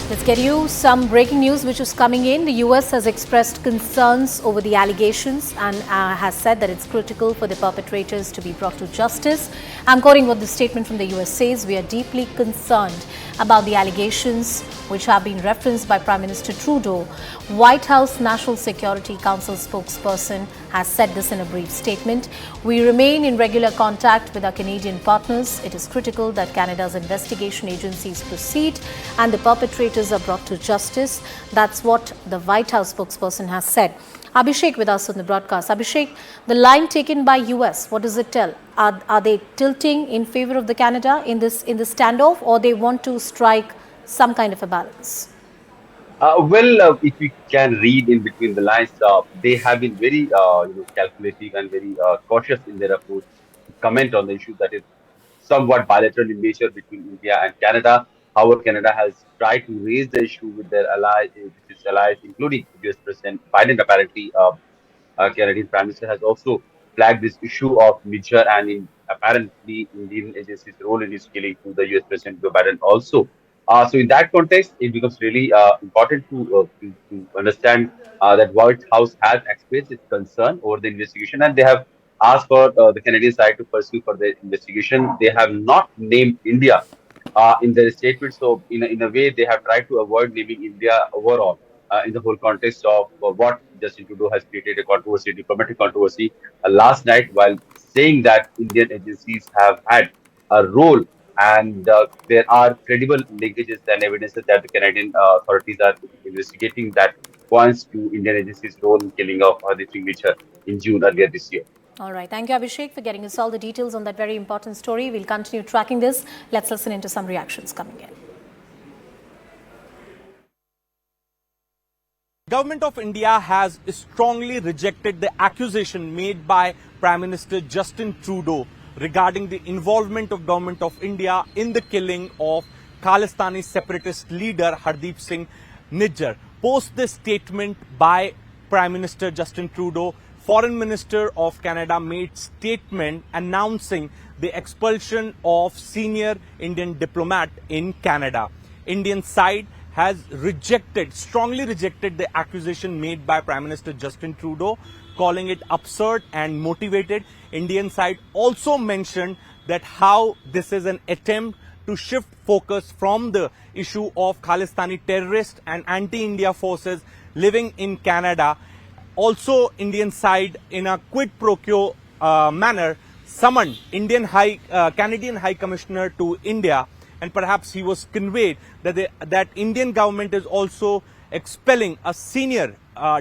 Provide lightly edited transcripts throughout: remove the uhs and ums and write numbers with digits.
Let's get you some breaking news which is coming in. The US has expressed concerns over the allegations and has said that it's critical for the perpetrators to be brought to justice. I'm quoting what the statement from the US says. We are deeply concerned about the allegations which have been referenced by Prime Minister Trudeau. White House National Security Council spokesperson has said this in a brief statement. We remain in regular contact with our Canadian partners. It is critical that Canada's investigation agencies proceed and the perpetrators are brought to justice. That's what the White House spokesperson has said. Abhishek with us on the broadcast. Abhishek, the line taken by US, what does it tell? Are they tilting in favor of the Canada in this standoff, or they want to strike some kind of a balance? If we can read in between the lines, they have been very calculating and very cautious in their approach to comment on the issue that is somewhat bilateral in nature between India and Canada. However, Canada has tried to raise the issue with their allies, including US President Biden. Apparently, Canadian Prime Minister has also flagged this issue of Nijjar and apparently Indian agencies' role in his killing to the US President Joe Biden also. So in that context, it becomes really important to understand that White House has expressed its concern over the investigation, and they have asked for the Canadian side to pursue for the investigation. They have not named India in their statement, so in a way, they have tried to avoid naming India overall in the whole context of what Justin Trudeau has created a controversy, diplomatic controversy last night, while saying that Indian agencies have had a role and there are credible linkages and evidences that the Canadian authorities are investigating that points to Indian agencies' role in killing of HardeepSinghNijjar in June earlier this year. All right. Thank you, Abhishek, for getting us all the details on that very important story. We'll continue tracking this. Let's listen into some reactions coming in. Government of India has strongly rejected the accusation made by Prime Minister Justin Trudeau regarding the involvement of Government of India in the killing of Khalistani separatist leader HardeepSinghNijjar. Post this statement by Prime Minister Justin Trudeau, Foreign Minister of Canada made statement announcing the expulsion of senior Indian diplomat in Canada. Indian side has strongly rejected the accusation made by Prime Minister Justin Trudeau, calling it absurd and motivated. Indian side also mentioned that how this is an attempt to shift focus from the issue of Khalistani terrorists and anti-India forces living in Canada. Also, Indian side, in a quid pro quo manner, summoned Canadian High Commissioner to India, and perhaps he was conveyed that Indian government is also expelling a senior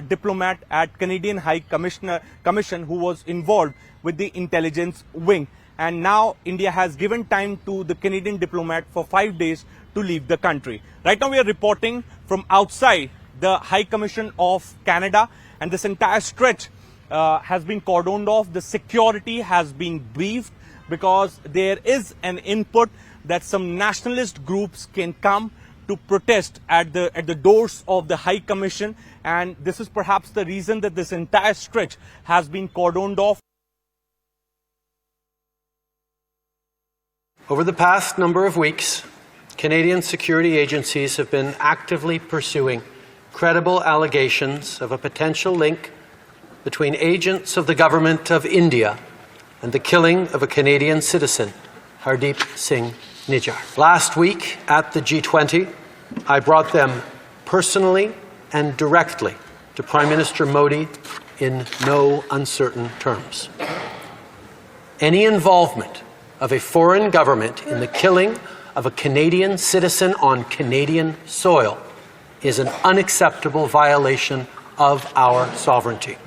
diplomat at Canadian High Commission who was involved with the intelligence wing. And now India has given time to the Canadian diplomat for 5 days to leave the country. Right now we are reporting from outside the High Commission of Canada, and this entire stretch has been cordoned off. The security has been briefed because there is an input that some nationalist groups can come to protest at the doors of the High Commission, and this is perhaps the reason that this entire stretch has been cordoned off. Over the past number of weeks, Canadian security agencies have been actively pursuing credible allegations of a potential link between agents of the Government of India and the killing of a Canadian citizen, HardeepSinghNijjar. Last week at the G20, I brought them personally and directly to Prime Minister Modi in no uncertain terms. Any involvement of a foreign government in the killing of a Canadian citizen on Canadian soil is an unacceptable violation of our sovereignty.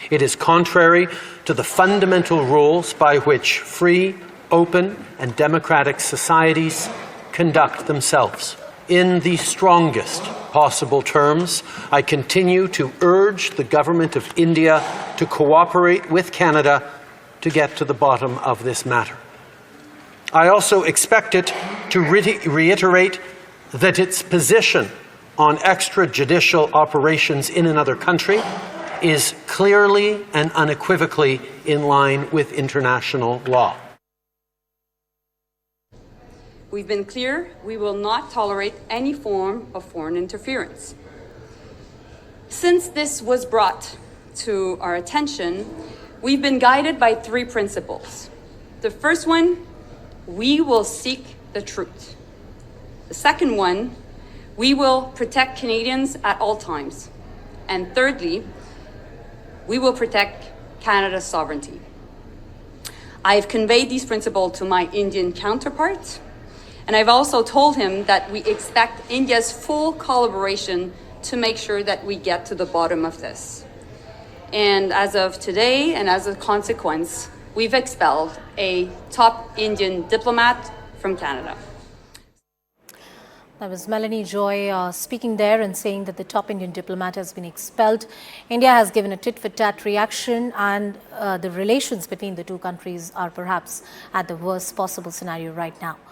It is contrary to the fundamental rules by which free, open, and democratic societies conduct themselves. In the strongest possible terms, I continue to urge the Government of India to cooperate with Canada to get to the bottom of this matter. I also expect it to reiterate that its position on extrajudicial operations in another country is clearly and unequivocally in line with international law. we've been clear we will not tolerate any form of foreign interference. Since this was brought to our attention, we've been guided by 3 principles. The first one, we will seek the truth. The second one, we will protect Canadians at all times. And thirdly, we will protect Canada's sovereignty. I've conveyed these principles to my Indian counterpart, and I've also told him that we expect India's full collaboration to make sure that we get to the bottom of this. And as of today, and as a consequence, we've expelled a top Indian diplomat from Canada. That was Melanie Joy speaking there and saying that the top Indian diplomat has been expelled. India has given a tit-for-tat reaction, and the relations between the two countries are perhaps at the worst possible scenario right now.